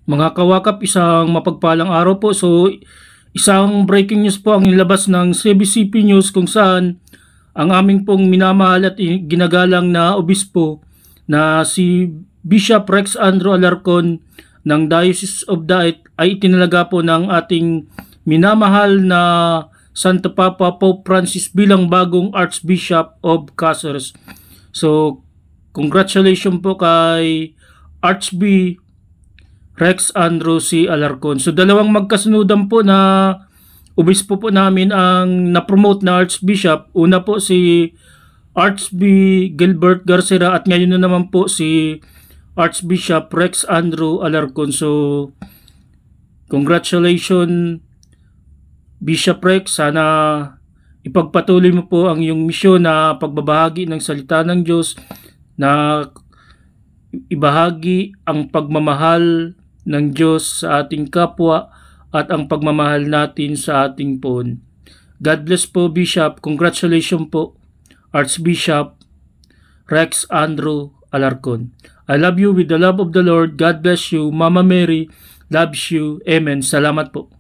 Mga kawakap, isang mapagpalang araw po. So, isang breaking news po ang nilabas ng CBCP News kung saan ang aming pong minamahal at ginagalang na obispo na si Bishop Rex Andrew Alarcon ng Diocese of Daet ay itinalaga po ng ating minamahal na Santo Papa Pope Francis bilang bagong Archbishop of Cáceres. So, congratulations po kay Archbishop Rex Andrew C. Alarcon. So dalawang magkasunudan po na obispo po namin ang na-promote na Archbishop. Una po si Archbishop Gilbert Garcera at ngayon na naman po si Archbishop Rex Andrew Alarcon. So congratulations Bishop Rex. Sana ipagpatuloy mo po ang iyong misyon na pagbabahagi ng salita ng Diyos, na ibahagi ang pagmamahal ng Diyos sa ating kapwa at ang pagmamahal natin sa ating poon. God bless po, Bishop. Congratulations po, Archbishop Rex Andrew Alarcon. I love you with the love of the Lord. God bless you. Mama Mary loves you. Amen. Salamat po.